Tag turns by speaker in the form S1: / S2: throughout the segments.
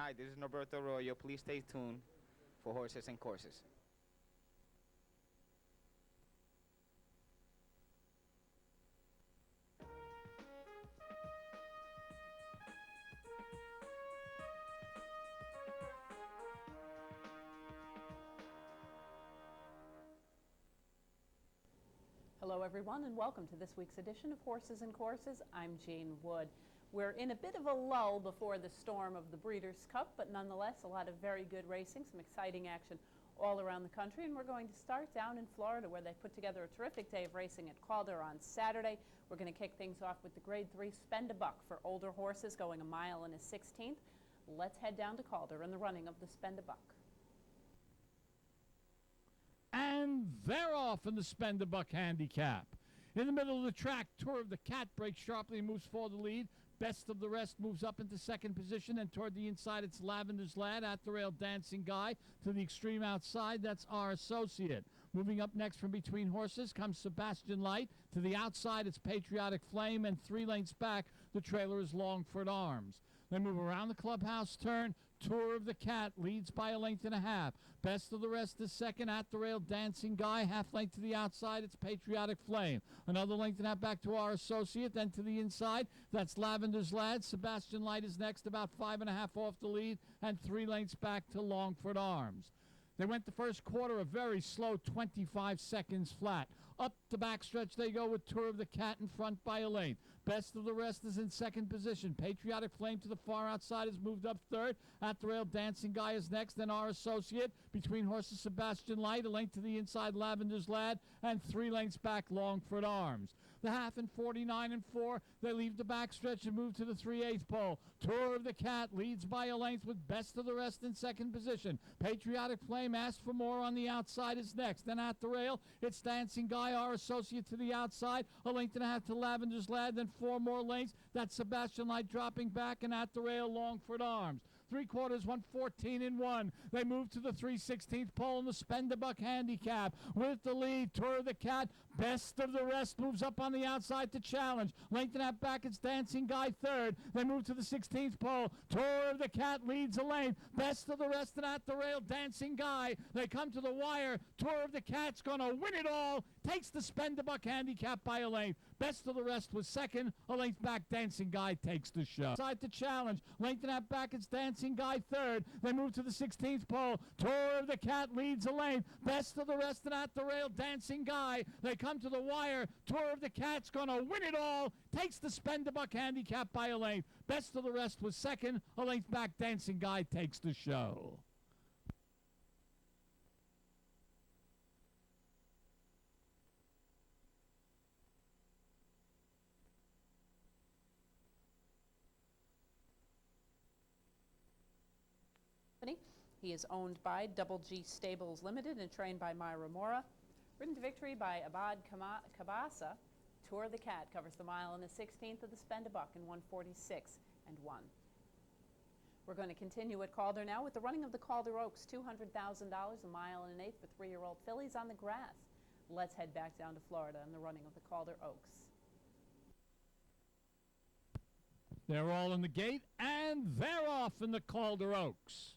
S1: Hi, this is Norberto Arroyo. Please stay tuned for Horses and Courses.
S2: Hello everyone and welcome to this week's edition of Horses and Courses. I'm Jane Wood. We're in a bit of a lull before the storm of the Breeders' Cup, but nonetheless a lot of very good racing, some exciting action all around the country, and we're going to start down in Florida where they put together a terrific day of racing at Calder on Saturday. We're going to kick things off with the Grade 3 Spend a Buck for older horses going a mile and a 16th. Let's head down to Calder in the running of the Spend a Buck.
S3: And they're off in the Spend a Buck handicap. In the middle of the track, Tour of the Cat breaks sharply and moves for the lead. Best of the Rest moves up into second position, and toward the inside it's Lavender's Lad, At the Rail Dancing Guy. To the extreme outside, that's Our Associate. Moving up next from between horses comes Sebastian Light. To the outside it's Patriotic Flame, and 3 lengths back the trailer is Longford Arms. They move around the clubhouse turn. Tour of the Cat leads by a length and a half. Best of the Rest is second. At the Rail Dancing Guy, half length to the outside, it's Patriotic Flame. Another length and a half back to Our Associate. Then to the inside, that's Lavender's Lad. Sebastian Light is next, about 5.5 off the lead, and 3 lengths back to Longford Arms. They went the first quarter a very slow 25 seconds flat. Up the backstretch they go with Tour of the Cat in front by a length. Best of the Rest is in second position. Patriotic Flame to the far outside has moved up third. At the Rail Dancing Guy is next. Then Our Associate. Between horses Sebastian Light, a length to the inside Lavender's Lad, and 3 lengths back Longford Arms. The half in 49 and 4. They leave the backstretch and move to the 3/8 pole. Tour of the Cat leads by a length with Best of the Rest in second position. Patriotic Flame asks for more on the outside is next. Then At the Rail, it's Dancing Guy, Our Associate to the outside. A length and a half to Lavender's Lad, then 4 more lengths. That's Sebastian Light dropping back, and At the Rail, Longford Arms. 3/4, 114 and 1. They move to the 3/16 pole in the Spend a Buck handicap. With the lead, Tour of the Cat. Best of the Rest moves up on the outside to challenge. Length and a half back, it's Dancing Guy third. They move to the 16th pole. Tour of the Cat leads a lane. Best of the Rest and At the Rail, Dancing Guy. They come to the wire. Tour of the Cat's going to win it all. Takes the Spend a Buck handicap by a length. Best of the Rest was second. A length back, Dancing Guy takes the show. Side to challenge. Length and a half back, it's Dancing Guy third. They move to the 16th pole. Tour of the Cat leads a lane. Best of the Rest and At the Rail, Dancing Guy. They come to the wire. Tour of the Cat's going to win it all. Takes the Spend a Buck handicap by a length. Best of the Rest was second. A length back, Dancing Guy takes the show.
S2: He is owned by Double G Stables Limited and trained by Myra Mora. Ridden to victory by Abad Kabasa. Tour of the Cat covers the mile and the 16th of the Spend a Buck in 146 and 1. We're going to continue at Calder now with the running of the Calder Oaks, $200,000, a mile and an eighth for 3-year-old fillies on the grass. Let's head back down to Florida and the running of the Calder Oaks.
S3: They're all in the gate, and they're off in the Calder Oaks.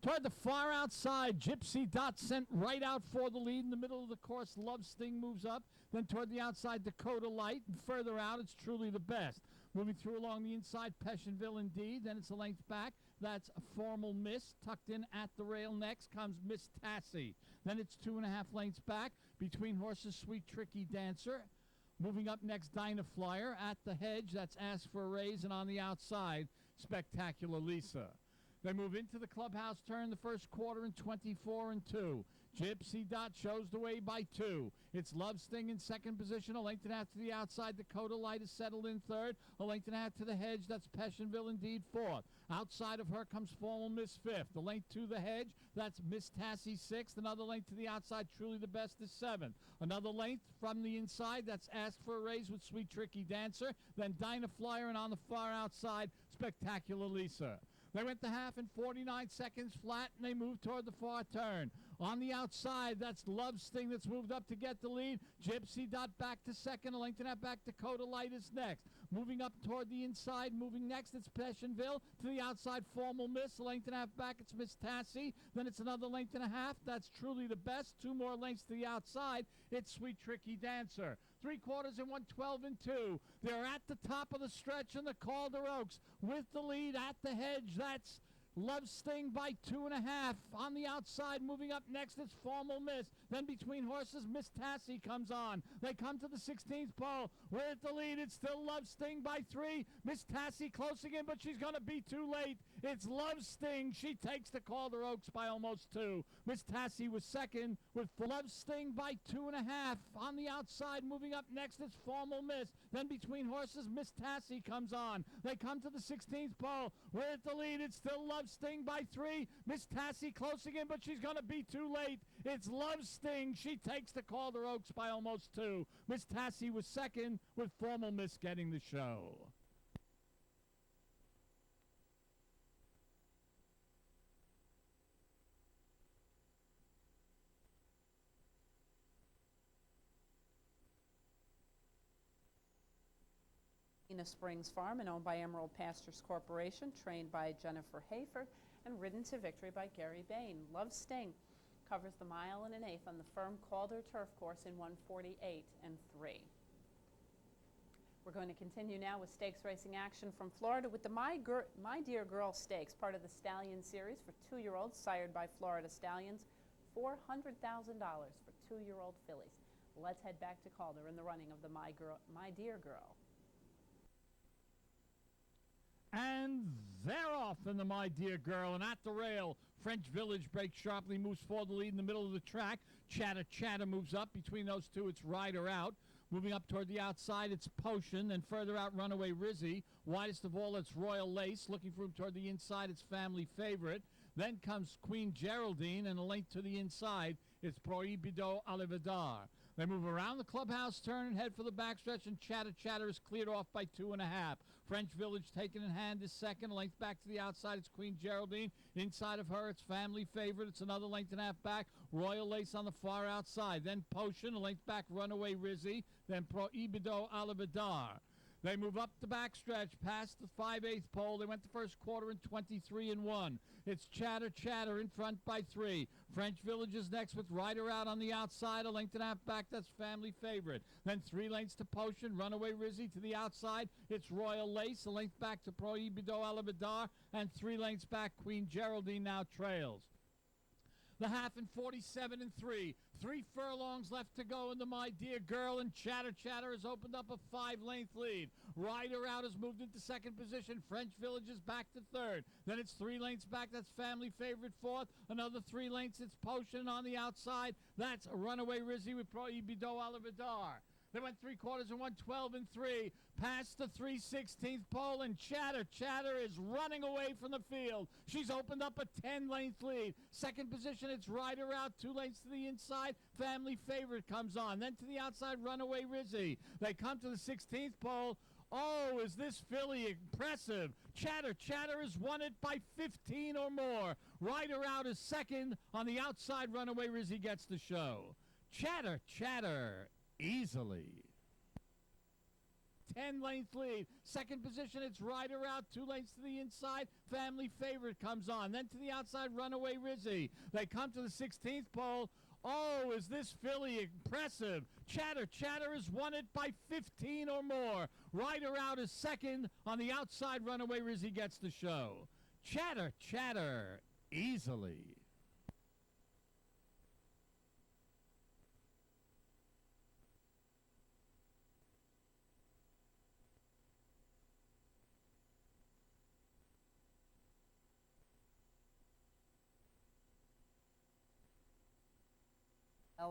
S3: Toward the far outside, Gypsy Dot sent right out for the lead. In the middle of the course, Love Sting moves up. Then toward the outside, Dakota Light. And further out, it's Truly the Best. Moving through along the inside, Pessionville Indeed. Then it's a length back. That's a Formal Miss. Tucked in At the Rail next comes Miss Tassie. Then it's 2.5 lengths back. Between horses, Sweet Tricky Dancer. Moving up next, Dinah Flyer. At the hedge, that's Ask for a Raise. And on the outside, Spectacular Lisa. They move into the clubhouse turn the first quarter in 24 and 2. Gypsy Dot shows the way by 2. It's Love Sting in second position. A length and a half to the outside. Dakota Light is settled in third. A length and a half to the hedge. That's Pessionville Indeed fourth. Outside of her comes Formal Miss fifth. A length to the hedge. That's Miss Tassie sixth. Another length to the outside. Truly the Best is seventh. Another length from the inside. That's Ask for a Raise with Sweet Tricky Dancer. Then Dinah Flyer, and on the far outside, Spectacular Lisa. They went the half in 49 seconds flat, and they moved toward the far turn. On the outside, that's Love Sting that's moved up to get the lead. Gypsy Dot back to second. A length and a half back. Dakota Light is next. moving up toward the inside. Moving next, it's Passionville. To the outside, Formal Miss. A length and a half back, it's Miss Tassie. Then it's another length and a half. That's Truly the Best. 2 more lengths to the outside. It's Sweet Tricky Dancer. 3/4 and 112 and 2. They're at the top of the stretch in the Calder Oaks with the lead at the hedge. That's Love Sting by 2.5. On the outside, moving up next, it's Formal Miss. Then between horses, Miss Tassie comes on. They come to the 16th pole. We're at the lead. It's still Love Sting by 3. Miss Tassie closing in, but she's going to be too late. It's Love Sting. She takes the Calder Oaks by almost 2. Miss Tassie was second with Love Sting by 2.5. On the outside, moving up next, it's Formal Miss. Then between horses, Miss Tassie comes on. They come to the 16th pole. We're at the lead. It's still Love Sting by 3. Miss Tassie closing in, but she's going to be too late. It's Love Sting. She takes the Calder Oaks by almost 2. Miss Tassie was second with Formal Miss getting the show.
S2: Springs Farm and owned by Emerald Pastures Corporation, trained by Jennifer Hayford and ridden to victory by Gary Bain. Love Sting covers the 1 1/8 on the firm Calder Turf Course in 1:48 and 3. We're going to continue now with stakes racing action from Florida with the My Dear Girl Stakes, part of the Stallion Series for 2-year-olds, sired by Florida Stallions. $400,000 for 2-year-old fillies. Let's head back to Calder in the running of the My Dear Girl.
S3: And they're off in the My Dear Girl, and at the rail, French Village breaks sharply, moves forward the lead in the middle of the track. Chatter Chatter moves up. Between those two, it's Rider Out. Moving up toward the outside, it's Potion, and further out, Runaway Rizzy. Widest of all, it's Royal Lace. Looking for him toward the inside, it's Family Favorite. Then comes Queen Geraldine, and a length to the inside, it's Prohibido Olividar. They move around the clubhouse turn and head for the backstretch, and Chatter Chatter is cleared off by 2.5. French Village taken in hand is second. A length back to the outside, it's Queen Geraldine. Inside of her, it's Family Favorite. It's another length and a half back. Royal Lace on the far outside. Then Potion, a length back, Runaway Rizzy. Then Prohibido Olividar. They move up the backstretch past the 5/8 pole. They went the first quarter in 23 and 1. It's Chatter Chatter in front by 3. French Village is next with Rider Out on the outside. A length and a half back, that's Family Favorite. Then 3 lengths to Potion. Runaway Rizzy to the outside. It's Royal Lace. A length back to Prohibido Olividar. And 3 lengths back, Queen Geraldine now trails. The half in 47 and 3. 3 furlongs left to go in the My Dear Girl, and Chatter Chatter has opened up a 5-length lead. Rider Out has moved into second position. French Village is back to third. Then it's 3 lengths back. That's Family Favorite fourth. Another 3 lengths. It's Potion on the outside. That's Runaway Rizzy with Prohibido Olividar. They went 3/4 and 112 and 3. Past the 3/16 pole, and Chatter Chatter is running away from the field. She's opened up a 10-length lead. Second position, it's Rider Out. 2 lengths to the inside. Family Favorite comes on. Then to the outside, Runaway Rizzy. They come to the 16th pole. Oh, is this filly impressive? Chatter Chatter has won it by 15 or more. Rider Out is second. On the outside, Runaway Rizzy gets the show. Chatter Chatter easily. 10-length lead. Second position, it's Rider Out. 2 lengths to the inside. Family Favorite comes on. Then to the outside, Runaway Rizzy. They come to the 16th pole. Oh, is this filly impressive? Chatter Chatter has won it by 15 or more. Rider Out is second. On the outside, Runaway Rizzy gets the show. Chatter Chatter easily.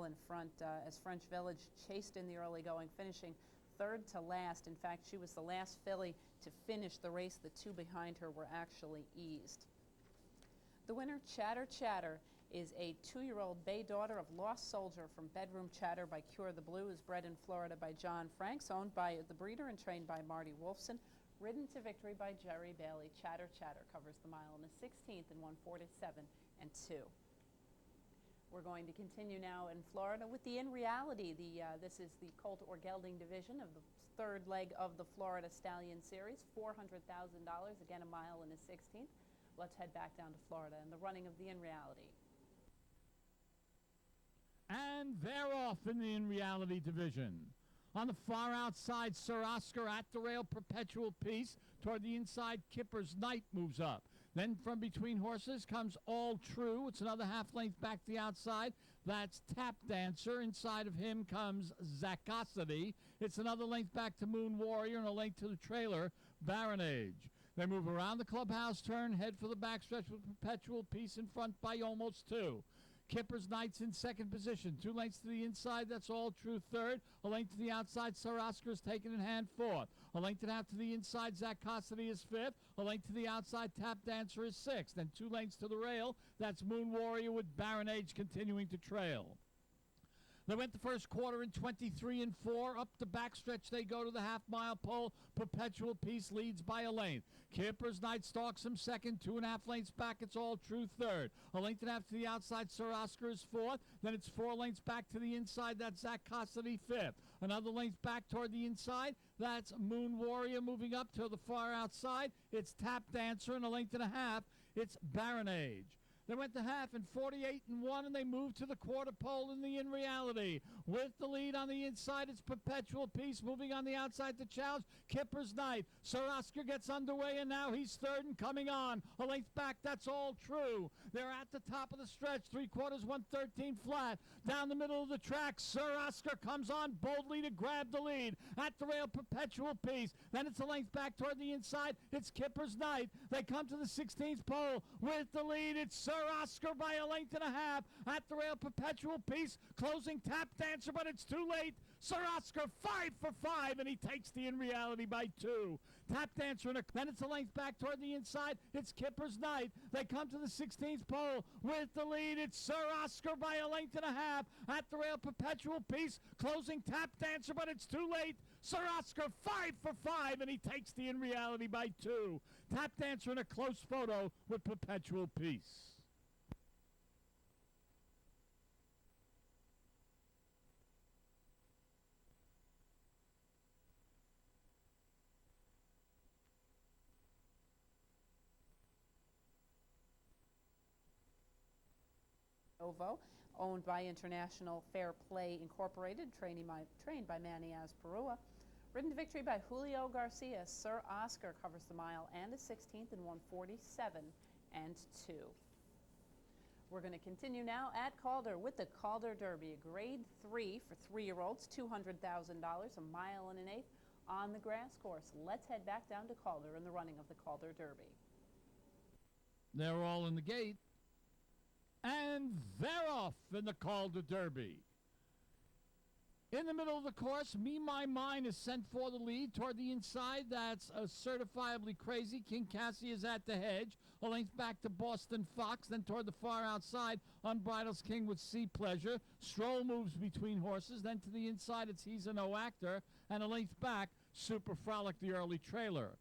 S2: In front as French Village chased in the early going, finishing third to last. In fact, she was the last filly to finish the race. The 2 behind her were actually eased. The winner, Chatter Chatter, is a 2-year-old bay daughter of Lost Soldier from Bedroom Chatter by Cure the Blue, is bred in Florida by John Franks, owned by the breeder and trained by Marty Wolfson, ridden to victory by Jerry Bailey. Chatter Chatter covers the 1 16 in 1:47 and 2. We're going to continue now in Florida with the In Reality. This is the Colt or Gelding division of the third leg of the Florida Stallion Series, $400,000, again a mile and a 16th. Let's head back down to Florida and the running of the In Reality.
S3: And they're off in the In Reality division. On the far outside, Sir Oscar at the rail, Perpetual Peace. Toward the inside, Kipper's Knight moves up. Then from between horses comes All True. It's another half length back to the outside. That's Tap Dancer. Inside of him comes Zacosity. It's another length back to Moon Warrior and a length to the trailer, Baronage. They move around the clubhouse turn, head for the backstretch with Perpetual Peace in front by almost 2. Kipper's Knight's in second position. 2 lengths to the inside, that's All True third. A length to the outside, Sir Oscar is taken in hand fourth. A length and a half to the inside, Zacosity is fifth. A length to the outside, Tap Dancer is sixth. And 2 lengths to the rail, that's Moon Warrior with Baronage continuing to trail. They went the first quarter in 23 and 4. Up the backstretch they go to the half-mile pole. Perpetual Peace leads by a length. Kipper's Knight stalks him second. 2.5 lengths back, it's All True third. A length and a half to the outside, Sir Oscar is fourth. Then it's 4 lengths back to the inside, that's Zacosity fifth. Another length back toward the inside, that's Moon Warrior moving up to the far outside. It's Tap Dancer, and a length and a half, it's Baronage. They went to half in 48 and 1, and they moved to the quarter pole in the In Reality. With the lead on the inside, it's Perpetual Peace moving on the outside to challenge Kipper's Knight. Sir Oscar gets underway, and now he's third and coming on. A length back, that's All True. They're at the top of the stretch, 3/4, 113 flat. Down the middle of the track, Sir Oscar comes on boldly to grab the lead. At the rail, Perpetual Peace. Then it's a length back toward the inside. It's Kipper's Knight. They come to the 16th pole. With the lead, it's Sir Oscar by a length and a half. At the rail, Perpetual Peace closing Tap Dancer, but it's too late. Sir Oscar 5 for 5, and he takes the In Reality by 2. Tap Dancer, then it's a length back toward the inside. It's Kipper's Knight. They come to the 16th pole. With the lead, it's Sir Oscar by a length and a half. At the rail, Perpetual Peace closing Tap Dancer, but it's too late. Sir Oscar 5 for 5, and he takes the In Reality by 2. Tap Dancer in a close photo with Perpetual Peace.
S2: Ovo, owned by International Fair Play Incorporated, trained by Manny Asperua. Ridden to victory by Julio Garcia, Sir Oscar covers the mile and a 16th in 147 and 2. We're going to continue now at Calder with the Calder Derby, a grade 3 for 3-year-olds, $200,000, a mile and an eighth on the grass course. Let's head back down to Calder in the running of the Calder Derby.
S3: They're all in the gate. And they're off in the Calder Derby. In the middle of the course, Me My Mine is sent for the lead. Toward the inside, that's Certifiably Crazy. King Cassie is at the hedge. A length back to Boston Fox. Then toward the far outside, Unbridled King with Sea Pleasure. Stroll moves between horses. Then to the inside, it's He's a No Actor. And a length back, Super Frolic, the early trailer.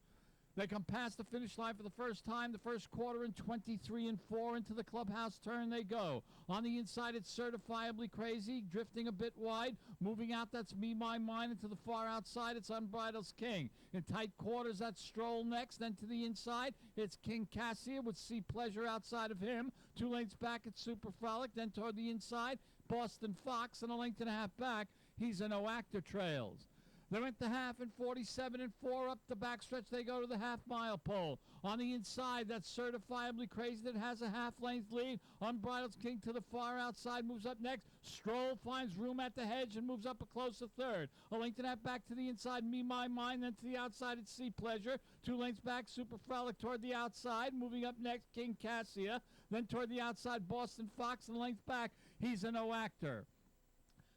S3: They come past the finish line for the first time, the first quarter in 23 and 4. Into the clubhouse turn they go. On the inside, it's Certifiably Crazy, drifting a bit wide. Moving out, that's Me, My Mine. And to the far outside, it's Unbridled King. In tight quarters, that's Stroll next. Then to the inside, it's King Cassia with Sea Pleasure outside of him. 2 lengths back, it's Super Frolic. Then toward the inside, Boston Fox. And a length and a half back, He's a No Actor trails. They went to half in 47 and 4. Up the backstretch, they go to the half-mile pole. On the inside, that's Certifiably Crazy that has a half-length lead. Unbridled King to the far outside moves up next. Stroll finds room at the hedge and moves up a closer third. A length and a half back to the inside, Me, My Mine. Then to the outside, it's Sea Pleasure. 2 lengths back, Super Frolic toward the outside. Moving up next, King Cassia. Then toward the outside, Boston Fox. And a length back, He's a No Actor.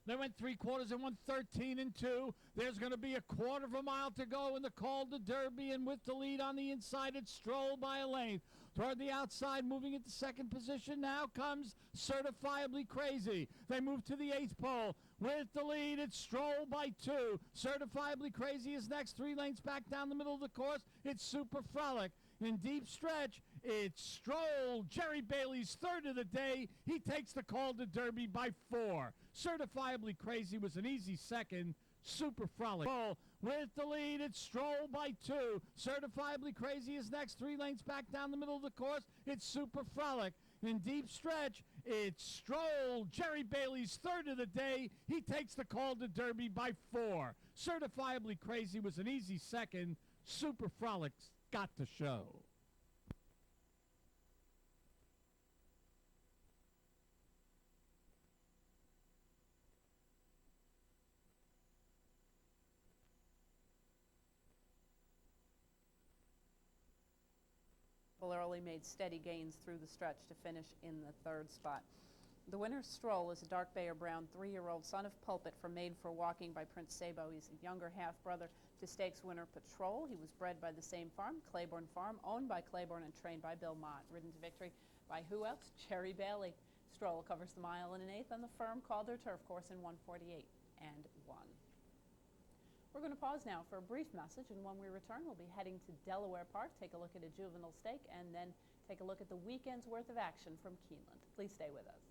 S3: They went 3/4 and 113 and 2. There's going to be a quarter of a mile to go in the Calder Derby, and with the lead on the inside, it's Stroll by a length. Toward the outside, moving into second position, now comes Certifiably Crazy. They move to the 8th pole. With the lead, it's Stroll by 2. Certifiably Crazy is next, 3 lengths back down the middle of the course. It's Super Frolic. In deep stretch, It's Stroll, Jerry Bailey's third of the day. He takes the Calder Derby by 4. Certifiably Crazy was an easy second. Super Frolic with the lead. It's Stroll by 2. Certifiably Crazy is next. 3 lanes back down the middle of the course. It's Super Frolic. In deep stretch, it's Stroll, Jerry Bailey's third of the day. He takes the Calder Derby by 4. Certifiably Crazy was an easy second. Super Frolic's got to show.
S2: Early made steady gains through the stretch to finish in the 3rd spot. The winner's Stroll is a dark bay or brown 3-year-old son of Pulpit from Made for Walking by Prince Sabo. He's a younger half-brother to stakes winner Patrol. He was bred by the same farm, Claiborne Farm, owned by Claiborne and trained by Bill Mott. Ridden to victory by who else? Jerry Bailey. Stroll covers the mile in an eighth on the firm Calder Turf course in 1:48 and 1. We're going to pause now for a brief message, and when we return, we'll be heading to Delaware Park, take a look at a juvenile stake, and then take a look at the weekend's worth of action from Keeneland. Please stay with us.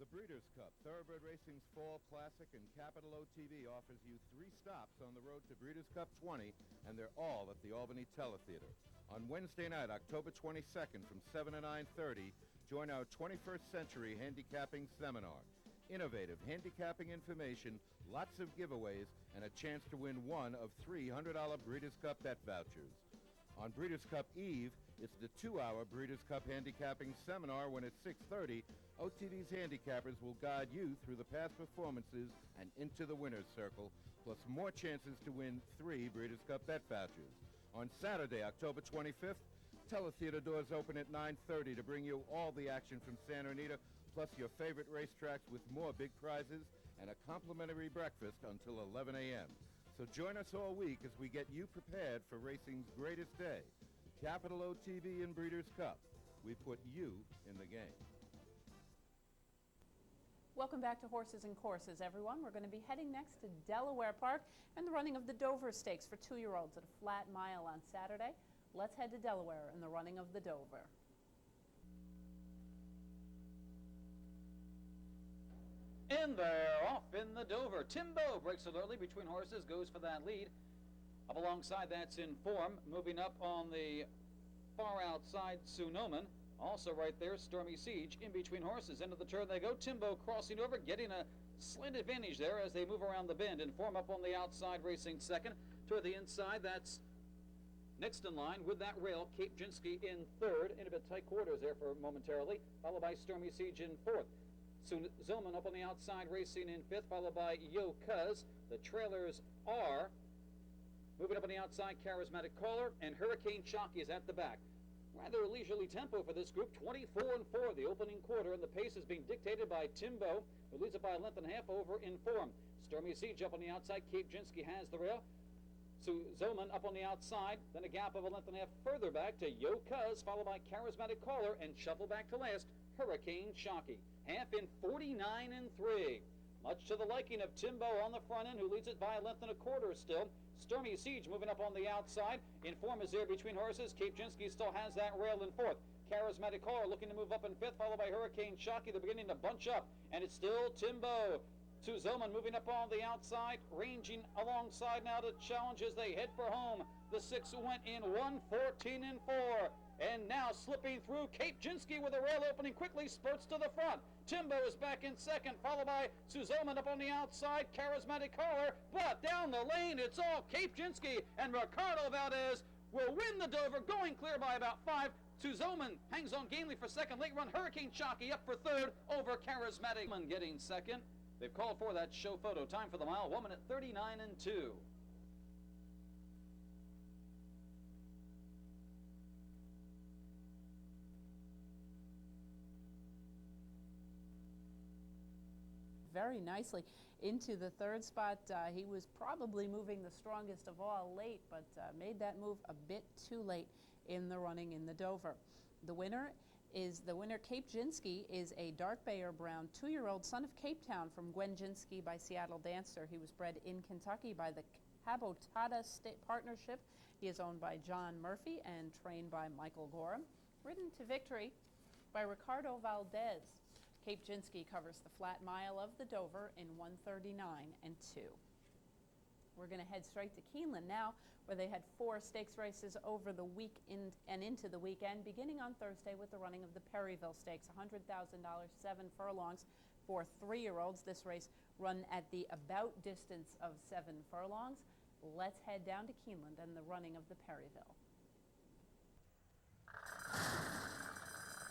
S4: The Breeders' Cup, Thoroughbred Racing's Fall Classic, and Capital OTB offers you 3 stops on the road to Breeders' Cup 20, and they're all at the Albany Teletheater. On Wednesday night, October 22nd, from 7 to 9:30, join our 21st Century Handicapping Seminar. Innovative handicapping information, lots of giveaways, and a chance to win one of 3 $100 Breeders' Cup bet vouchers. On Breeders' Cup Eve, it's the 2-hour Breeders' Cup Handicapping Seminar when at 6:30, OTB's handicappers will guide you through the past performances and into the winner's circle, plus more chances to win 3 Breeders' Cup bet vouchers. On Saturday, October 25th, Teletheater doors open at 9:30 to bring you all the action from Santa Anita, plus your favorite racetracks with more big prizes and a complimentary breakfast until 11 a.m. So join us all week as we get you prepared for racing's greatest day. Capital OTB and Breeders' Cup. We put you in the game.
S2: Welcome back to Horses and Courses, everyone. We're going to be heading next to Delaware Park and the running of the Dover Stakes for 2-year-olds at a flat mile on Saturday. Let's head to Delaware and the running of the Dover.
S5: In there, off in the Dover. Timbo breaks it early between horses, goes for that lead. Up alongside, that's In Form. Moving up on the far outside, Sunoman. Also right there, Stormy Siege. In between horses, into the turn they go. Timbo crossing over, getting a slight advantage there as they move around the bend. In Form up on the outside, racing second. Toward the inside, that's next in line with that rail, Cape Jinsky in third. In a bit tight quarters there for momentarily, followed by Stormy Siege in fourth. Zillman up on the outside, racing in fifth, followed by Yo Cuz. The trailers are moving up on the outside, Charismatic Caller, and Hurricane Shocky is at the back. Rather leisurely tempo for this group, 24-4, the opening quarter, and the pace is being dictated by Timbo, who leads it by a length and a half over In Form. Stormy Siege up on the outside, Cape Jinsky has the rail. Zillman up on the outside, then a gap of a length and a half further back to Yo Cuz, followed by Charismatic Caller, and shuffle back to last, Hurricane Shocky. Half in 49-3. Much to the liking of Timbo on the front end, who leads it by a length and a quarter still. Stormy Siege moving up on the outside. In Form is there between horses. Cape Jinsky still has that rail in fourth. Charismatic Caller looking to move up in fifth, followed by Hurricane Shocky. They're beginning to bunch up, and it's still Timbo. Zillman moving up on the outside, ranging alongside now to challenge as they head for home. The 6 went in 1:14-4. And now slipping through, Cape Jinsky with a rail opening quickly, spurts to the front. Timbo is back in second, followed by Zillman up on the outside, Charismatic Caller. But down the lane, it's all Cape Jinsky, and Ricardo Valdez will win the Dover, going clear by about 5. Zillman hangs on gamely for second. Late run, Hurricane Shocky up for third over Charismatic. Getting second. They've called for that show photo. Time for the mile, 1:39-2.
S2: Very nicely into the third spot. He was probably moving the strongest of all late, but made that move a bit too late in the running in the Dover. The winner, Cape Jinsky, is a dark bay or brown 2-year-old son of Cape Town from Gwen Jinsky by Seattle Dancer. He was bred in Kentucky by the Cabotada State Partnership He is owned by John Murphy and trained by Michael Gorham. Ridden to victory by Ricardo Valdez. Cape Jinsky covers the flat mile of the Dover in 1:39 and 2. We're going to head straight to Keeneland now, where they had 4 stakes races over the week and into the weekend, beginning on Thursday with the running of the Perryville Stakes, $100,000, 7 furlongs for 3-year-olds. This race run at the about distance of 7 furlongs. Let's head down to Keeneland and the running of the Perryville.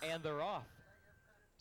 S6: And they're off.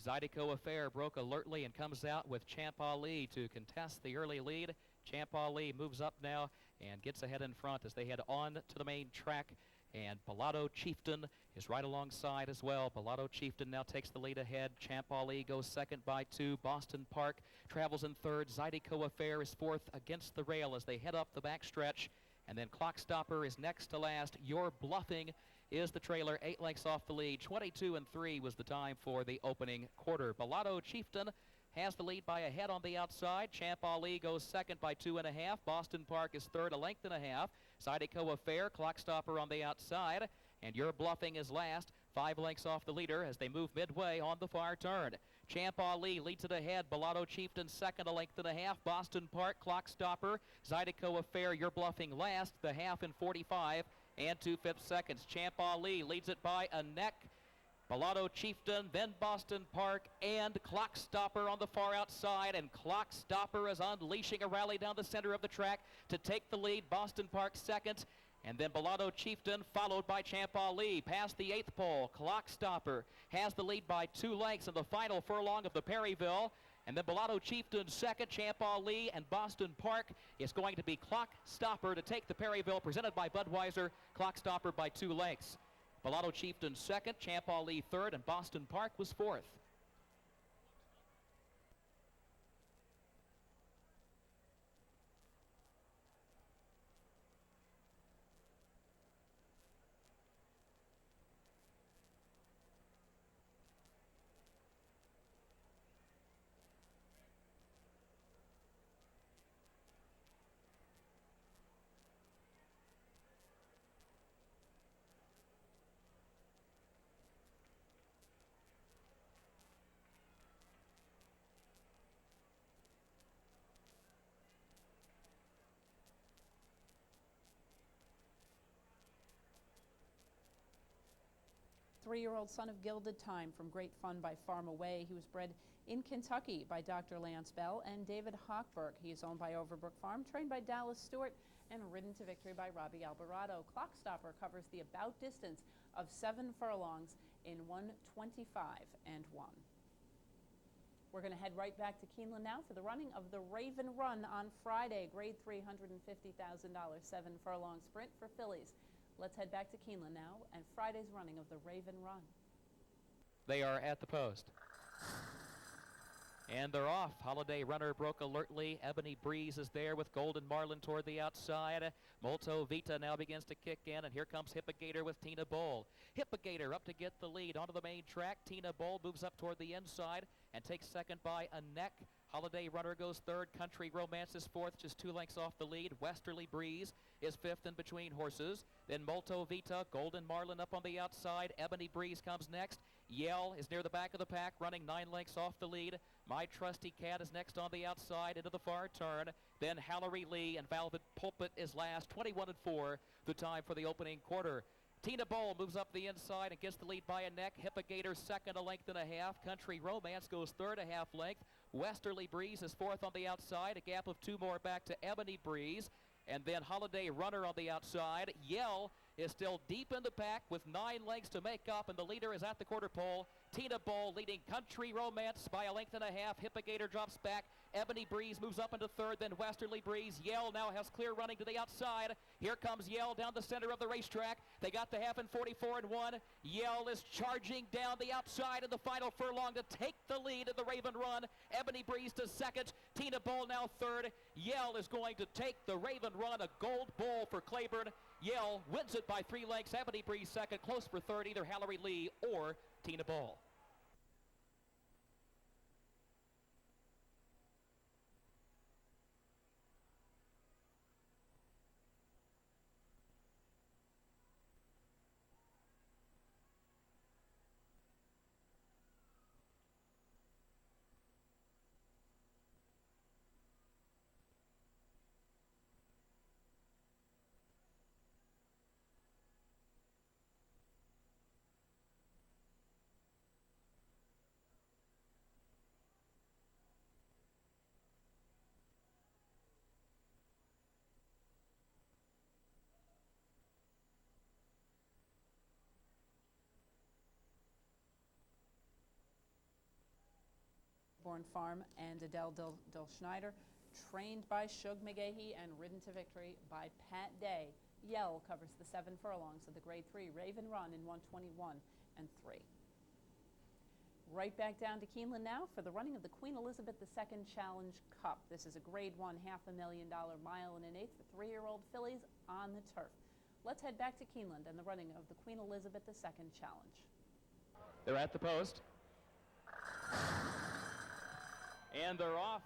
S6: Zydeco Affair broke alertly and comes out with Champ Ali to contest the early lead. Champ Ali moves up now and gets ahead in front as they head on to the main track. And Bellado Chieftain is right alongside as well. Bellado Chieftain now takes the lead ahead. Champ Ali goes second by 2. Boston Park travels in third. Zydeco Affair is fourth against the rail as they head up the backstretch. And then Clock Stopper is next to last. You're Bluffing is the trailer, 8 lengths off the lead. 22 and 3 was the time for the opening quarter. Bellado Chieftain has the lead by a head on the outside. Champ Ali goes second by 2.5. Boston Park is third, a length and a half. Zydeco Affair, Clock Stopper on the outside. And You're Bluffing is last, 5 lengths off the leader as they move midway on the far turn. Champ Ali leads it ahead. Bellado Chieftain second, a length and a half. Boston Park, Clock Stopper. Zydeco Affair, You're Bluffing last, the half in 45 and 2/5 seconds. Champ Ali leads it by a neck. Bellado Chieftain, then Boston Park, and Clock Stopper on the far outside, and Clock Stopper is unleashing a rally down the center of the track to take the lead. Boston Park second, and then Bellado Chieftain followed by Champ Ali. Past the 8th pole, Clock Stopper has the lead by 2 lengths in the final furlong of the Perryville. And then Bellado Chieftain second, Champ Ali, and Boston Park is going to be Clock Stopper to take the Perryville, presented by Budweiser. Clock Stopper by 2 lengths. Bellado Chieftain second, Champ Ali third, and Boston Park was fourth.
S2: Three-year-old son of Gilded Time from Great Fun by Farm Away. He was bred in Kentucky by Dr. Lance Bell and David Hochberg. He is owned by Overbrook Farm, trained by Dallas Stewart, and ridden to victory by Robbie Alvarado. Clock Stopper covers the about distance of 7 furlongs in 1:25 and 1. We're going to head right back to Keeneland now for the running of the Raven Run on Friday. Grade 3, $150,000, 7 furlong sprint for fillies. Let's head back to Keeneland now and Friday's running of the Raven Run.
S6: They are at the post. And they're off. Holiday Runner broke alertly. Ebony Breeze is there with Golden Marlin toward the outside. Molto Vita now begins to kick in, and here comes Hippogator with Tina Bowl. Hippogator up to get the lead onto the main track. Tina Bowl moves up toward the inside and takes second by a neck. Holiday Runner goes third. Country Romance is fourth, just 2 lengths off the lead. Westerly Breeze is fifth in between horses. Then Molto Vita, Golden Marlin up on the outside. Ebony Breeze comes next. Yell is near the back of the pack, running 9 lengths off the lead. My Trusty Cat is next on the outside into the far turn. Then Hallery Lee and Velvet Pulpit is last, 21 and 4, the time for the opening quarter. Tina Bowl moves up the inside and gets the lead by a neck. Hippogator second, a length and a half. Country Romance goes third, a half length. Westerly Breeze is fourth on the outside, a gap of 2 more back to Ebony Breeze. And then Holiday Runner on the outside. Yell is still deep in the pack with 9 lengths to make up, and the leader is at the quarter pole. Tina Bowl leading Country Romance by a length and a half. Hippogator drops back. Ebony Breeze moves up into third, then Westerly Breeze. Yell now has clear running to the outside. Here comes Yell down the center of the racetrack. They got the half in 44 and 1. Yell is charging down the outside in the final furlong to take the lead in the Raven Run. Ebony Breeze to second. Tina Bowl now third. Yell is going to take the Raven Run, a gold bull for Claiborne. Yell wins it by 3 lengths. Ebony Breeze second, close for third, either Hallery Lee or Tina Bowl.
S2: Osborne Farm and Adele Del Schneider, trained by Shug McGahee and ridden to victory by Pat Day. Yell covers the 7 furlongs of the Grade 3 Raven Run in 1:21 and 3. Right back down to Keeneland now for the running of the Queen Elizabeth II Challenge Cup. This is a Grade 1 $500,000 mile and an eighth for 3-year-old fillies on the turf. Let's head back to Keeneland and the running of the Queen Elizabeth II Challenge.
S6: They're at the post. And they're off.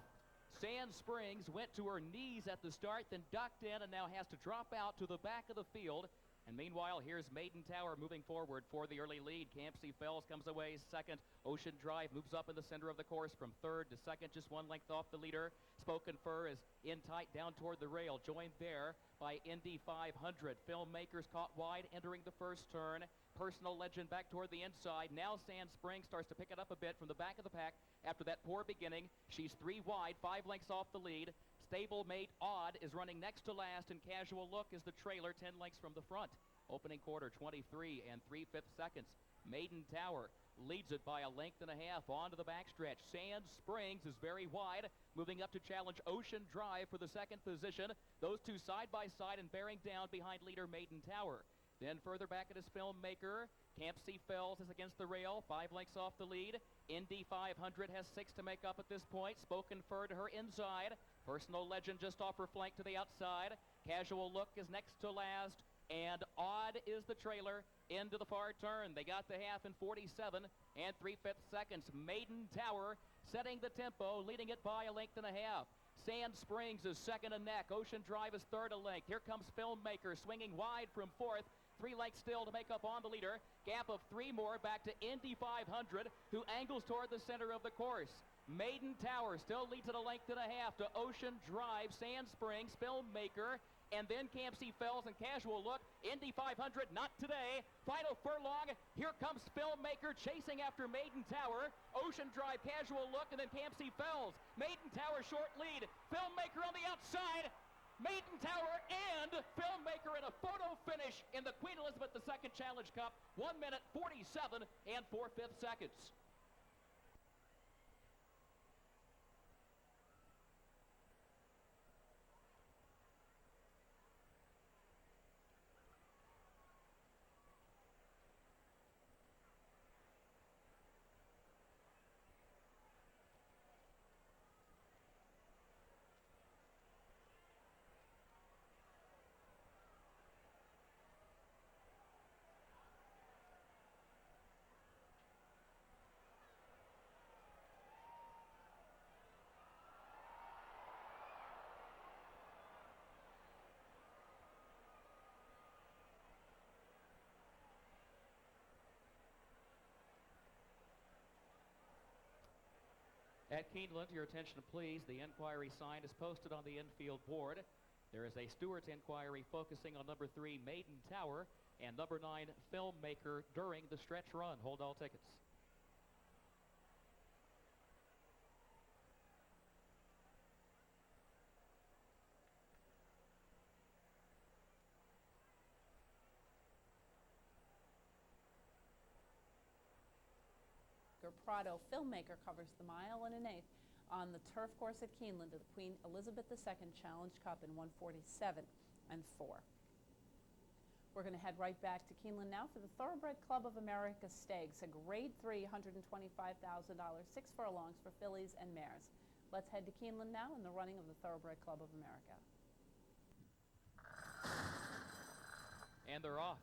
S6: Sand Springs went to her knees at the start, then ducked in and now has to drop out to the back of the field. And meanwhile, here's Maiden Tower moving forward for the early lead. Campsie Fells comes away second. Ocean Drive moves up in the center of the course from third to second, just 1 length off the leader. Spoken Fur is in tight down toward the rail, joined there by Indy 500. Filmmakers caught wide entering the first turn. Personal Legend back toward the inside. Now Sand Springs starts to pick it up a bit from the back of the pack after that poor beginning. She's 3 wide, 5 lengths off the lead. Stablemate Odd is running next to last, and Casual Look is the trailer 10 lengths from the front. Opening quarter 23 and 3/5 seconds. Maiden Tower leads it by 1.5 lengths onto the backstretch. Sand Springs is very wide, moving up to challenge Ocean Drive for the second position. Those two side by side and bearing down behind leader Maiden Tower. Then further back at his Filmmaker, Campsie Fells is against the rail, 5 lengths off the lead. Indy 500 has 6 to make up at this point. Spoken Fur to her inside. Personal Legend just off her flank to the outside. Casual Look is next to last. And Odd is the trailer into the far turn. They got the half in 47 and 3/5 seconds. Maiden Tower setting the tempo, leading it by 1.5 lengths. Sand Springs is second and neck. Ocean Drive is third a length. Here comes Filmmaker swinging wide from fourth. 3 lengths still to make up on the leader. Gap of 3 more back to Indy 500, who angles toward the center of the course. Maiden Tower still leads at 1.5 lengths to Ocean Drive, Sand Springs, Filmmaker, and then Campsie Fells and Casual Look. Indy 500, not today. Final furlong, here comes Filmmaker chasing after Maiden Tower. Ocean Drive, Casual Look, and then Campsie Fells. Maiden Tower short lead. Filmmaker on the outside. Maiden Tower and Filmmaker in a photo finish in the Queen Elizabeth II Challenge Cup. 1 minute 47 and 4/5 seconds. At Keeneland, your attention please. The inquiry sign is posted on the infield board. There is a Stewart's inquiry focusing on number 3, Maiden Tower, and number 9, Filmmaker during the stretch run. Hold all tickets.
S2: Prado Filmmaker covers the 1 1/8 on the turf course at Keeneland of the Queen Elizabeth II Challenge Cup in 1:47 and 4. We're going to head right back to Keeneland now for the Thoroughbred Club of America Stakes, a Grade 3 $125,000, 6 furlongs for fillies and mares. Let's head to Keeneland now in the running of the Thoroughbred Club of America.
S6: And they're off.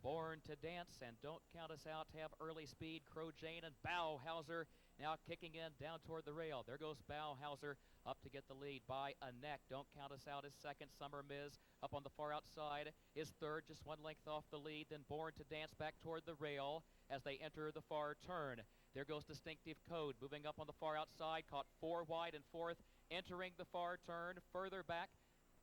S6: Born to Dance and Don't Count Us Out have early speed. Crow Jane and Bauhauser now kicking in down toward the rail. There goes Bauhauser up to get the lead by a neck. Don't Count Us Out is second. Summer Miz up on the far outside is third, just 1 length off the lead. Then Born to Dance back toward the rail as they enter the far turn. There goes Distinctive Code moving up on the far outside, caught 4 wide and fourth, entering the far turn. Further back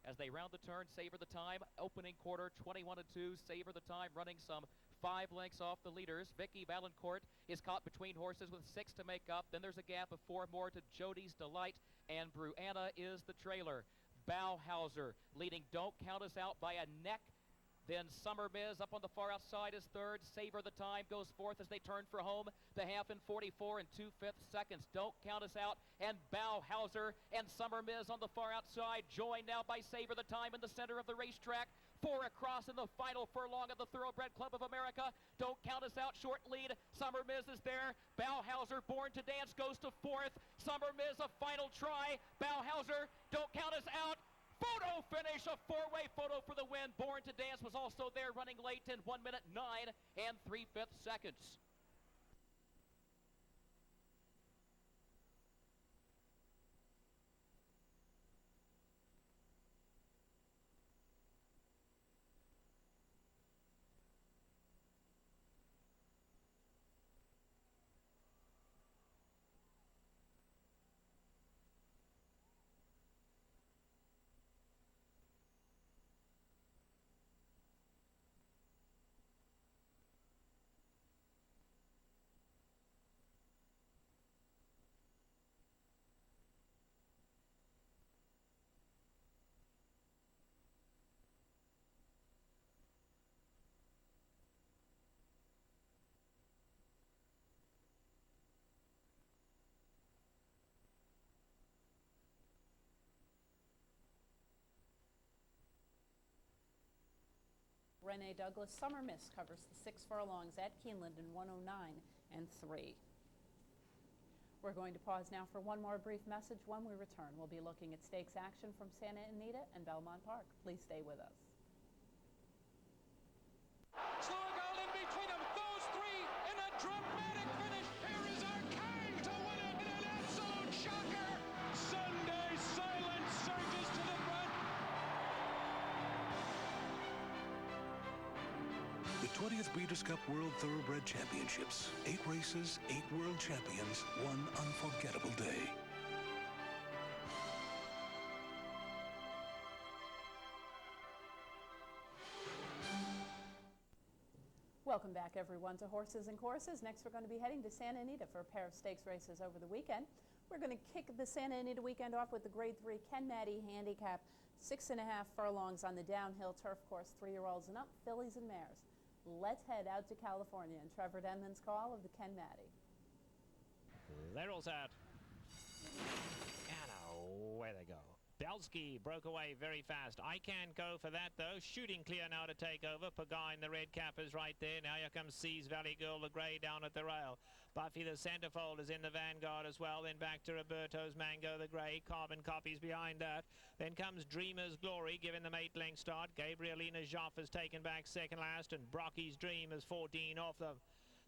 S6: as they round the turn, Savor the Time, opening quarter 21 and 2. Savor the Time running some 5 lengths off the leaders. Vicky Valancourt is caught between horses with 6 to make up. Then there's a gap of 4 more to Jody's Delight, and Bruanna is the trailer. Bauhauser leading Don't Count Us Out by a neck Then Summer Miz up on the far outside is third. Savor the Time goes fourth as they turn for home. The half in 44 and 2/5 seconds. Don't Count Us Out and Bauhauser and Summer Miz on the far outside. Joined now by Savor the Time in the center of the racetrack. 4 across in the final furlong of the Thoroughbred Club of America. Don't Count Us Out, short lead. Summer Miz is there. Bauhauser, Born to Dance, goes to fourth. Summer Miz, a final try. Bauhauser, Don't Count Us Out. Photo finish, a four-way photo for the win. Born to Dance was also there, running late in 1 minute 9 and 3/5 seconds.
S2: Renee Douglas Summer Miss covers the 6 furlongs at Keeneland in 109 and 3. We're going to pause now for one more brief message. When we return, we'll be looking at stakes action from Santa Anita and Belmont Park. Please stay with us.
S7: Slow goal in between them. Those three in a dramatic finish. Here is our Kang to win it in an absolute shocker. Sunday Silence surges to the front.
S8: The 20th Breeders' Cup World Thoroughbred Championships. 8 races, 8 world champions, one unforgettable day.
S2: Welcome back, everyone, to Horses and Courses. Next, we're going to be heading to Santa Anita for a pair of stakes races over the weekend. We're going to kick the Santa Anita weekend off with the Grade 3 Ken Matty Handicap, 6.5 furlongs on the downhill turf course, 3-year-olds and up, fillies and mares. Let's head out to California and Trevor Denman's call of the Ken Matty.
S9: They're all set. And away they go. Belsky broke away very fast. I Can Go for that, though. Shooting clear now to take over. Pagai in the red cap is right there. Now here comes Seas Valley Girl, the grey, down at the rail. Buffy the Centerfold is in the vanguard as well. Then back to Roberto's Mango, the grey. Carbon Copies behind that. Then comes Dreamer's Glory, giving them 8-length start. Gabrielina Joff has taken back second last, and Brocky's Dream is 14 off them.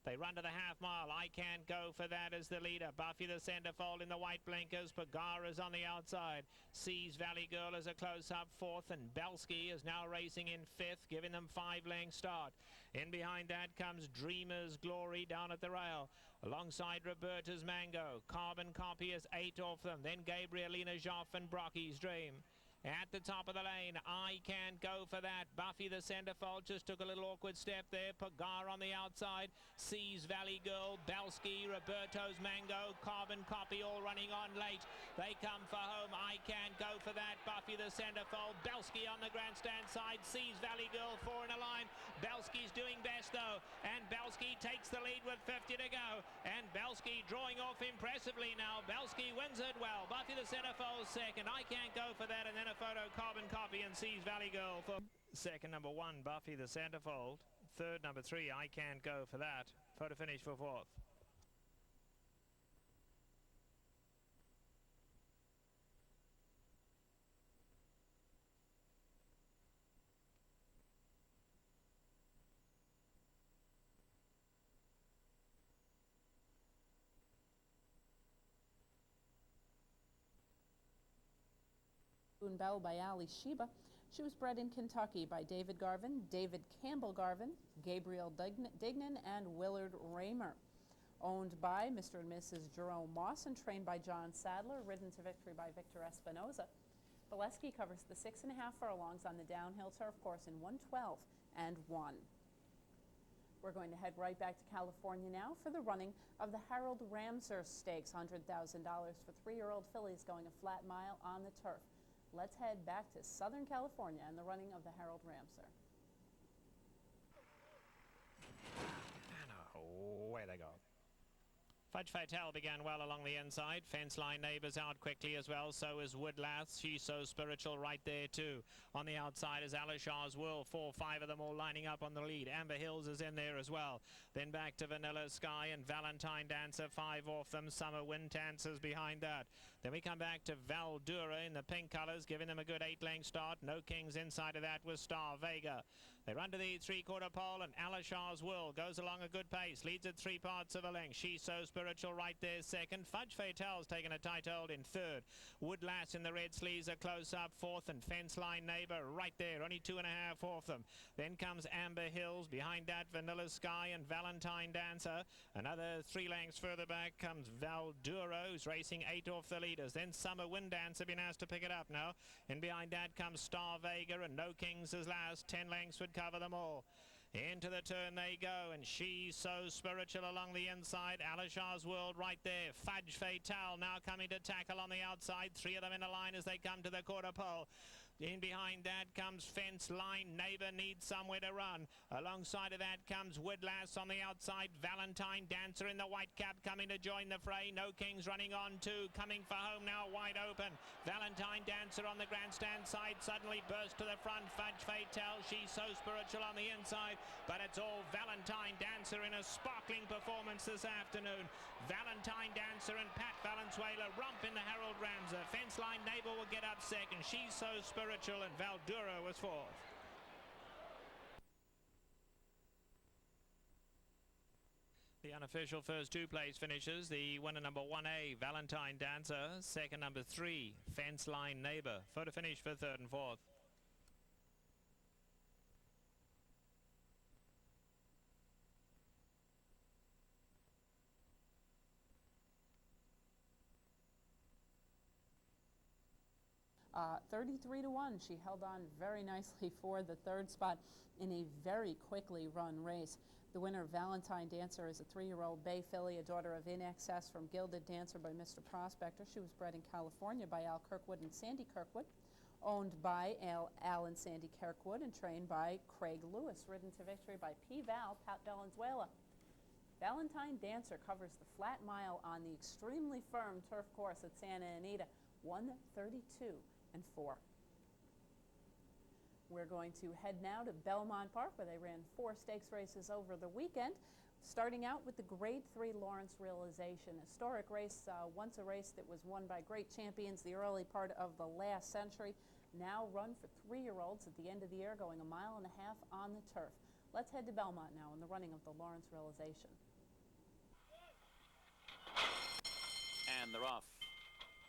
S9: They run to the half mile. I Can't Go for that as the leader. Buffy the Centerfold in the white blinkers. Pagara's on the outside. Seas Valley Girl is a close-up fourth, and Belsky is now racing in fifth, giving them 5-length start. In behind that comes Dreamer's Glory down at the rail. Alongside Roberta's Mango. Carbon Copy is 8 off them. Then Gabrielina Joff and Brocky's Dream. At the top of the lane, I Can't Go for that. Buffy the Centerfold just took a little awkward step there. Pagar on the outside. Seas Valley Girl, Belsky, Roberto's Mango, Carbon Copy all running on late. They come for home. I Can't Go for that. Buffy the Centerfold, Belsky on the grandstand side. Seas Valley Girl 4 in a line. Belsky's doing best though. And Belsky takes the lead with 50 to go. And Belsky drawing off impressively now. Belsky wins it well. Buffy the Centerfold second. I Can't Go for that. And then a photo, Carbon Copy and Seas Valley Girl for second. Number 1, Buffy the Centerfold. Third, number 3, I Can't Go for that. Photo finish for fourth.
S2: Bell by Ali Sheba. She was bred in Kentucky by David Garvin, David Campbell Garvin, Gabriel Dignan, and Willard Raymer. Owned by Mr. and Mrs. Jerome Moss and trained by John Sadler, ridden to victory by Victor Espinoza. Valesky covers the 6.5 furlongs on the downhill turf course in 1:12 and 1. We're going to head right back to California now for the running of the Harold Ramser Stakes, $100,000 for 3-year-old fillies going a flat mile on the turf. Let's head back to Southern California and the running of the Harold Ramser.
S9: away they go. Fudge Fatal began well along the inside. Fence line neighbours out quickly as well. So is Woodlass. She's so spiritual right there too. On the outside is Alishaw's Will. 4 or 5 of them all lining up on the lead. Amber Hills is in there as well. Then back to Vanilla Sky and Valentine Dancer. 5 off them. Summer Wind Dancers behind that. Then we come back to Valdura in the pink colours, giving them a good 8-length start. No Kings inside of that with Star Vega. They run to the 3/4 pole, and Alishaw's Will goes along a good pace, leads at 3 parts of a length. She's so spiritual right there second. Fudge Fatal's taken a tight hold in third. Woodlass in the red sleeves are close up fourth, and Fence Line Neighbour right there, only 2.5 off them. Then comes Amber Hills, behind that Vanilla Sky and Valentine Dancer. Another 3 lengths further back comes Valdura, who's racing 8 off the leaders. Then Summer Wind Dancer been asked to pick it up now. And behind that comes Star Vega, and No Kings is last. 10 lengths would cover them all. Into the turn they go, and She's So Spiritual along the inside. Alishaw's World right there. Fudge Fatal now coming to tackle on the outside. 3 of them in a line as they come to the quarter pole. In behind that comes Fence Line Neighbour, needs somewhere to run. Alongside of that comes Woodlass on the outside. Valentine Dancer in the white cap coming to join the fray. No Kings running on too. Coming for home now, wide open. Valentine Dancer on the grandstand side suddenly burst to the front. Fudge Fatal, She's So Spiritual on the inside. But it's all Valentine Dancer in a sparkling performance this afternoon. Valentine Dancer and Pat Valenzuela romp in the Harold Ramsar. Fence Line Neighbour will get up second. She's So Spiritual, and Valdura was fourth. The unofficial first 2 place finishes. The winner number 1A, Valentine Dancer. Second number 3, Fence Line Neighbour. Photo finish for 3rd and 4th.
S2: Uh, 33-1. She held on very nicely for the 3rd spot in a very quickly run race. The winner, Valentine Dancer, is a 3-year-old bay filly, a daughter of In Excess from Gilded Dancer by Mr. Prospector. She was bred in California by Al Kirkwood and Sandy Kirkwood, owned by Al and Sandy Kirkwood, and trained by Craig Lewis. Ridden to victory by P. Val, Pat Valenzuela. Valentine Dancer covers the flat mile on the extremely firm turf course at Santa Anita, 1:32 and 4. We're going to head now to Belmont Park, where they ran 4 stakes races over the weekend, starting out with the Grade 3 Lawrence Realization. Historic race, once a race that was won by great champions the early part of the last century, now run for 3-year-olds at the end of the year, going 1.5 miles on the turf. Let's head to Belmont now in the running of the Lawrence Realization.
S10: And they're off.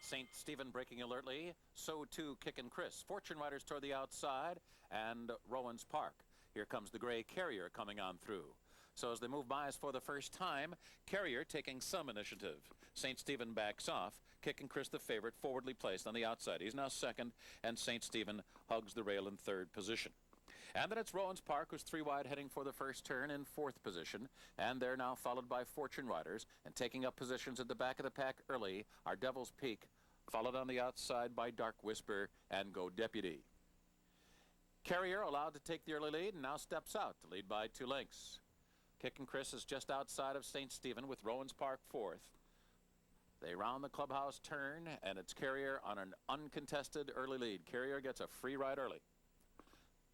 S10: St. Stephen breaking alertly, so too Kickin' Chris. Fortune Riders toward the outside, and Rowan's Park. Here comes the Gray Carrier coming on through. So as they move by us for the first time, Carrier taking some initiative. St. Stephen backs off, Kickin' Chris the favorite, forwardly placed on the outside. He's now second, and St. Stephen hugs the rail in 3rd position. And then it's Rowan's Park, who's 3 wide heading for the first turn in 4th position. And they're now followed by Fortune Riders. And taking up positions at the back of the pack early are Devil's Peak, followed on the outside by Dark Whisper and Go Deputy. Carrier allowed to take the early lead and now steps out to lead by 2 lengths. Kickin' Chris is just outside of St. Stephen with Rowan's Park 4th. They round the clubhouse turn, and it's Carrier on an uncontested early lead. Carrier gets a free ride early.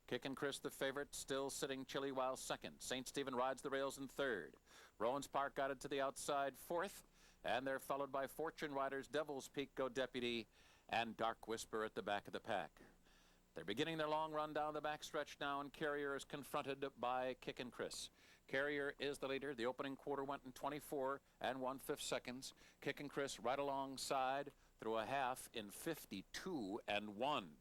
S10: Kickin' Chris, the favorite, still sitting chilly while second. St. Stephen rides the rails in 3rd. Rowan's Park got it to the outside 4th, and they're followed by Fortune Riders, Devil's Peak, Go Deputy, and Dark Whisper at the back of the pack. They're beginning their long run down the backstretch now, and Carrier is confronted by Kickin' Chris. Carrier is the leader. The opening quarter went in 24 1/5 seconds. Kickin' Chris right alongside through a half in 52 1.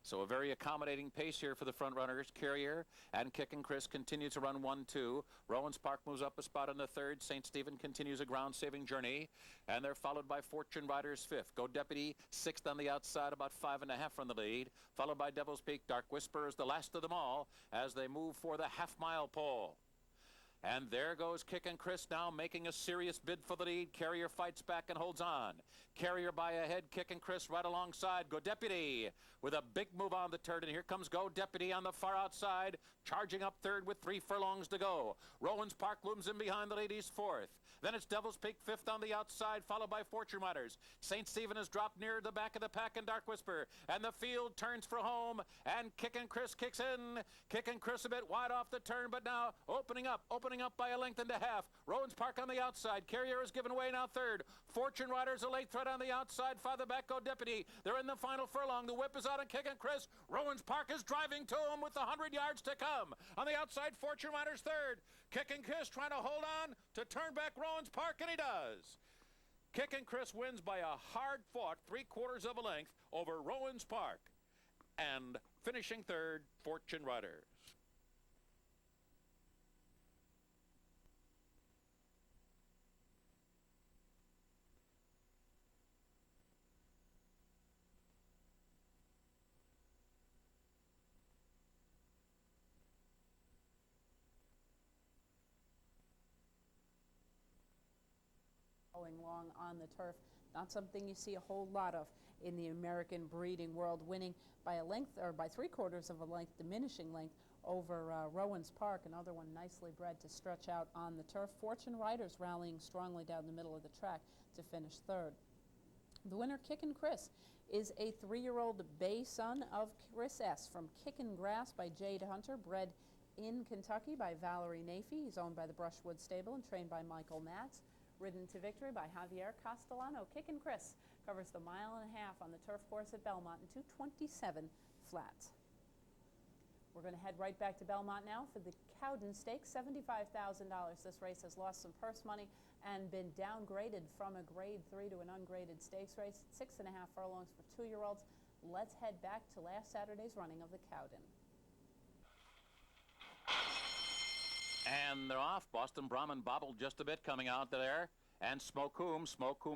S10: So a very accommodating pace here for the front runners. Carrier and Kickin' Chris continue to run 1-2. Rowan's Park moves up a spot in the 3rd. St. Stephen continues a ground-saving journey. And they're followed by Fortune Riders 5th. Go Deputy 6th on the outside, about 5.5 from the lead. Followed by Devil's Peak. Dark Whisper is the last of them all as they move for the half-mile pole. And there goes Kickin' Chris now making a serious bid for the lead. Carrier fights back and holds on. Carrier by a head, Kickin' Chris right alongside. Go Deputy with a big move on the turn. And here comes Go Deputy on the far outside, charging up third with 3 furlongs to go. Rowan's Park looms in behind the ladies fourth. Then it's Devil's Peak fifth on the outside, followed by Fortune Riders. St. Stephen has dropped near the back of the pack in Dark Whisper. And the field turns for home. And Kickin' Chris kicks in. Kickin' Chris a bit wide off the turn, but now opening up by a length and a half. Rowan's Park on the outside. Carrier is given away now third. Fortune Riders a late threat on the outside. Farther back Go Deputy. They're in the final furlong. The whip is out on Kickin' Chris. Rowan's Park is driving to him with 100 yards to come. On the outside, Fortune Riders third. Kickin' Chris trying to hold on to turn back Rowan's Park, and he does. Kickin' Chris wins by a hard-fought 3/4 of a length over Rowan's Park. And finishing third, Fortune Riders.
S2: Going long on the turf, not something you see a whole lot of in the American breeding world, winning by a length or by 3/4 of a length, diminishing length over Rowan's Park, another one nicely bred to stretch out on the turf. Fortune Riders rallying strongly down the middle of the track to finish third. The winner, Kickin' Chris, is a 3-year-old bay son of Chris S. from Kickin' Grass by Jade Hunter, bred in Kentucky by Valerie Nafee. He's owned by the Brushwood Stable and trained by Michael Matz. Ridden to victory by Javier Castellano. Kickin' Chris covers the 1.5 miles on the turf course at Belmont in 2:27 flat. We're going to head right back to Belmont now for the Cowden Stakes, $75,000. This race has lost some purse money and been downgraded from a grade 3 to an ungraded stakes race. 6.5 furlongs for 2-year-olds. Let's head back to last Saturday's running of the Cowden.
S10: And they're off. Boston Brahman bobbled just a bit coming out there. And Smoke Coombe,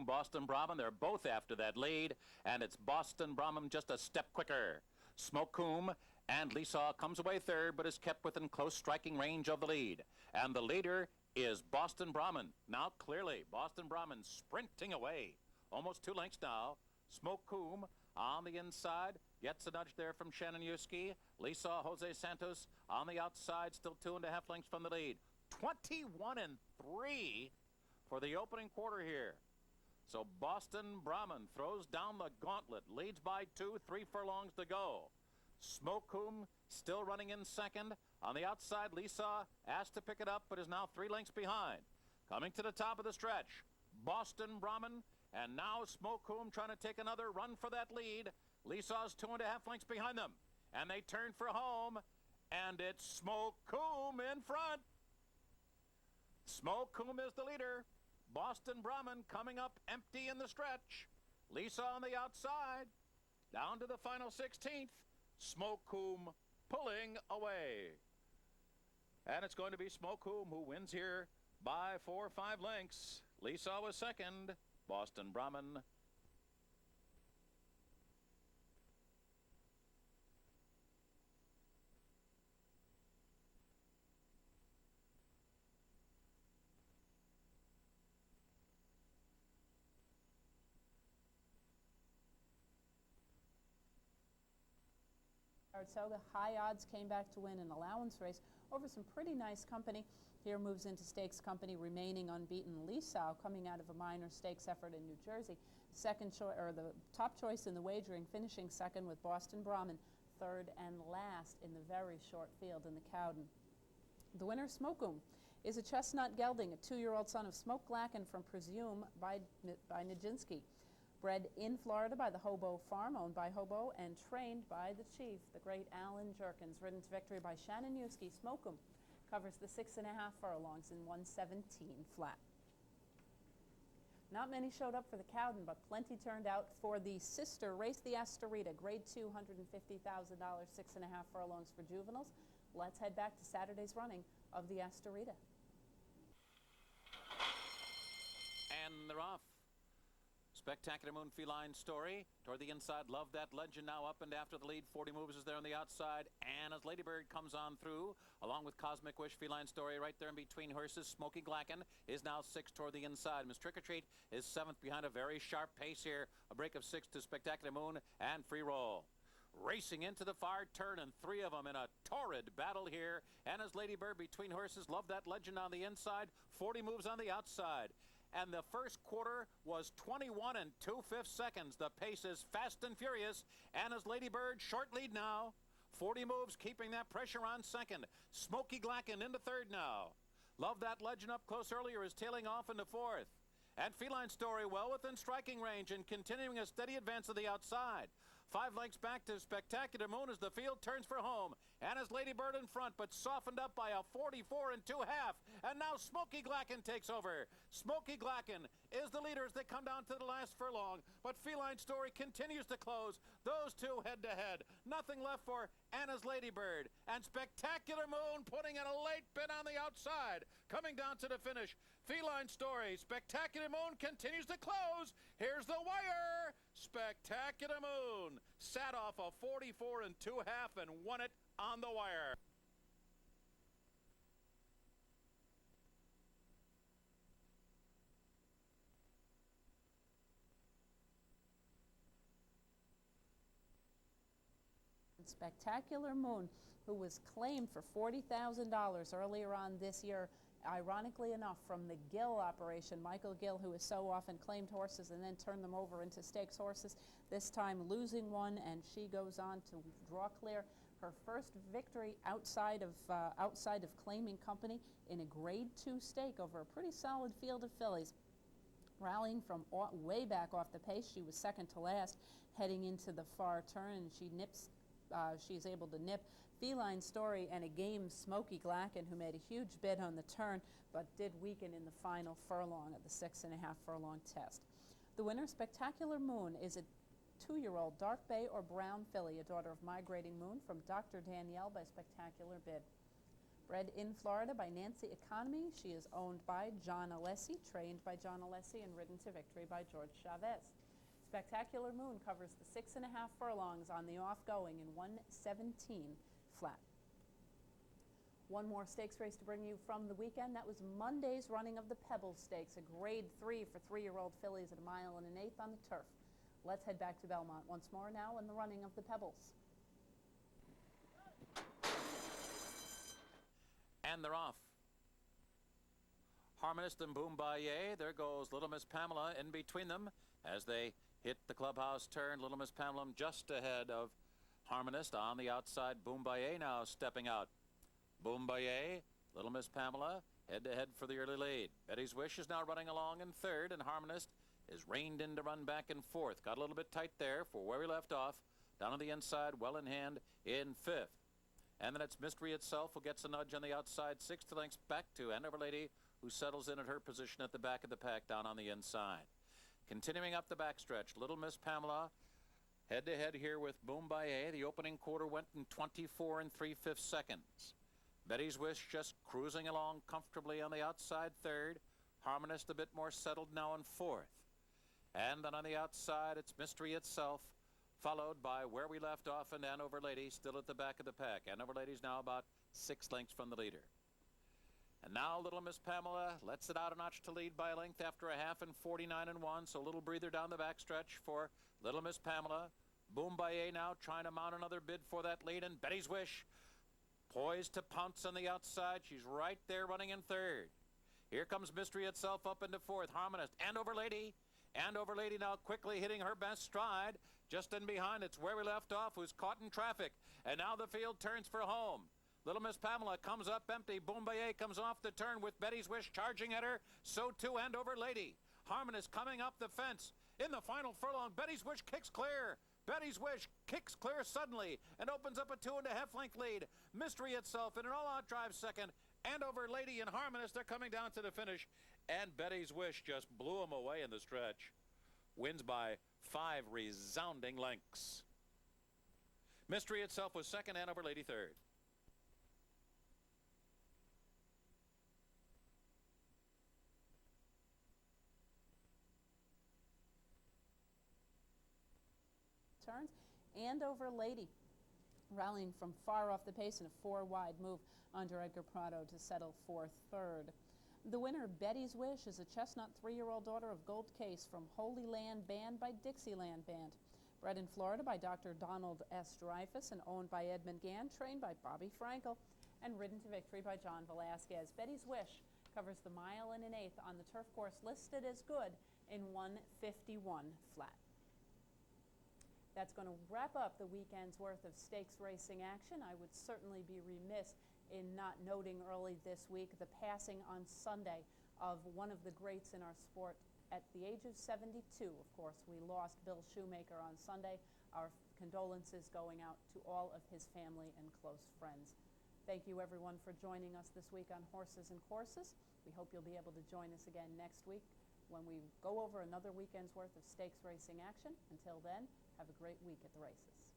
S10: Boston Brahman, they're both after that lead. And it's Boston Brahman just a step quicker. Smoke Coombe and Lisa comes away third, but is kept within close striking range of the lead. And the leader is Boston Brahman. Now clearly, Boston Brahman sprinting away. Almost 2 lengths now. Smoke Coombe on the inside. Gets a nudge there from Shannon Yuski. Lisa Jose Santos on the outside, still 2.5 lengths from the lead. 21-3 for the opening quarter here. So Boston Brahman throws down the gauntlet, leads by 2, 3 furlongs to go. Smoke Coombe still running in second. On the outside, Lisa asked to pick it up, but is now 3 lengths behind. Coming to the top of the stretch, Boston Brahman, and now Smoke Coombe trying to take another run for that lead. Lisa's 2.5 lengths behind them, and they turn for home, and it's Smoke Coombe in front. Smoke Coombe is the leader. Boston Brahman coming up empty in the stretch. Lisa on the outside, down to the final 16th. Smoke Coombe pulling away. And it's going to be Smoke Coombe who wins here by 4 or 5 lengths. Lisa was second. Boston Brahman.
S2: Saratoga, high odds, came back to win an allowance race over some pretty nice company. Here moves into stakes company, remaining unbeaten. Lisau coming out of a minor stakes effort in New Jersey. Second choice, or the top choice in the wagering, finishing second with Boston Brahman, third and last in the very short field in the Cowden. The winner, Smoke Coombe, is a chestnut gelding, a 2-year-old son of Smoke Glacken from Presume by Nijinsky. Bred in Florida by the Hobo Farm, owned by Hobo, and trained by the chief, the great Alan Jerkins. Ridden to victory by Shannon Yuski. Smoke Coombe covers the 6.5 furlongs in 1:17 flat. Not many showed up for the Cowden, but plenty turned out for the sister race, the Astorita, grade 2, $150,000, 6.5 furlongs for juveniles. Let's head back to Saturday's running of the Astorita.
S10: And they're off. Spectacular Moon Feline Story. Toward the inside, Love That Legend now up and after the lead. 40 Moves is there on the outside. And as Ladybird comes on through, along with Cosmic Wish, Feline Story right there in between horses. Smoky Glacken is now 6 toward the inside. Miss Trick or Treat is 7th behind a very sharp pace here. A break of 6 to Spectacular Moon and Free Roll. Racing into the far turn, and 3 of them in a torrid battle here. And as Ladybird between horses, Love That Legend on the inside, 40 Moves on the outside. And the first quarter was 21 2/5 seconds. The pace is fast and furious. And as Ladybird, short lead now. 40 Moves keeping that pressure on second. Smoky Glacken into third now. Love That Legend up close earlier is tailing off into fourth. And Feline Story well within striking range and continuing a steady advance to the outside. 5 lengths back to Spectacular Moon as the field turns for home. And as Ladybird in front, but softened up by a 44 2/2. And now Smoky Glacken takes over. Smoky Glacken is the leader as they come down to the last furlong. But Feline Story continues to close. Those two head to head. Nothing left for Anna's Ladybird. And Spectacular Moon putting in a late bid on the outside. Coming down to the finish. Feline Story. Spectacular Moon continues to close. Here's the wire. Spectacular Moon sat off a 44 2/2 and won it on the wire.
S2: Spectacular Moon, who was claimed for $40,000 earlier on this year, ironically enough, from the Gill operation. Michael Gill, who has so often claimed horses and then turned them over into stakes horses, this time losing one, and she goes on to draw clear her first victory outside of claiming company in a Grade 2 stake over a pretty solid field of fillies. Rallying from way back off the pace, she was second to last heading into the far turn, and she's able to nip Feline Story and a game Smoky Glacken, who made a huge bid on the turn but did weaken in the final furlong of the 6.5 furlong test. The winner, Spectacular Moon, is a 2-year-old dark bay or brown filly, a daughter of Migrating Moon, from Dr. Danielle by Spectacular Bid. Bred in Florida by Nancy Economy, she is owned by John Alessi, trained by John Alessi, and ridden to victory by George Chavez. Spectacular Moon covers the 6.5 furlongs on the off-going in 1:17 flat. One more stakes race to bring you from the weekend. That was Monday's running of the Pebbles Stakes, a Grade 3 for 3-year-old fillies at 1 1/8 on the turf. Let's head back to Belmont once more now in the running of the Pebbles.
S10: And they're off. Harmonist and Boombaye. There goes Little Miss Pamela in between them as they hit the clubhouse turn. Little Miss Pamela just ahead of Harmonist on the outside. Boombaye now stepping out. Boombaye, Little Miss Pamela, head-to-head for the early lead. Betty's Wish is now running along in third, and Harmonist is reined in to run back in fourth. Got a little bit tight there for where we left off. Down on the inside, well in hand in fifth. And then it's Mystery Itself who gets a nudge on the outside, 6 lengths back to Andover Lady, who settles in at her position at the back of the pack down on the inside. Continuing up the backstretch, Little Miss Pamela head-to-head here with Boombaye. The opening quarter went in 24 3/5 seconds. Betty's Wish just cruising along comfortably on the outside third. Harmonist a bit more settled now in fourth. And then on the outside, it's Mystery Itself, followed by Where We Left Off and Andover Lady still at the back of the pack. Andover Lady's now about 6 lengths from the leader. And now Little Miss Pamela lets it out a notch to lead by a length after a half in 49 1. So a little breather down the backstretch for Little Miss Pamela. Boombaye now trying to mount another bid for that lead. And Betty's Wish poised to pounce on the outside. She's right there running in third. Here comes Mystery Itself up into fourth. Harmonist. Andover Lady. Andover Lady now quickly hitting her best stride. Just in behind, it's Where We Left Off, who's caught in traffic. And now the field turns for home. Little Miss Pamela comes up empty. Boombaye comes off the turn with Betty's Wish charging at her. So too Andover Lady. Harmonist coming up the fence. In the final furlong, Betty's Wish kicks clear. Betty's Wish kicks clear suddenly and opens up a 2.5 length lead. Mystery Itself in an all-out drive second. Andover Lady and Harmonist are coming down to the finish. And Betty's Wish just blew them away in the stretch. Wins by 5 resounding lengths. Mystery Itself was second, Andover Lady third.
S2: turns. Andover Lady rallying from far off the pace in a 4-wide move under Edgar Prado to settle for third. The winner, Betty's Wish, is a chestnut 3-year-old daughter of Gold Case from Holy Land Band by Dixieland Band. Bred in Florida by Dr. Donald S. Dreyfus and owned by Edmund Gann, trained by Bobby Frankel, and ridden to victory by John Velasquez. Betty's Wish covers the 1 1/8 on the turf course, listed as good in 1:51 flat. That's going to wrap up the weekend's worth of stakes racing action. I would certainly be remiss in not noting early this week the passing on Sunday of one of the greats in our sport at the age of 72. Of course, we lost Bill Shoemaker on Sunday. Our condolences going out to all of his family and close friends. Thank you, everyone, for joining us this week on Horses and Courses. We hope you'll be able to join us again next week when we go over another weekend's worth of stakes racing action. Until then, have a great week at the races.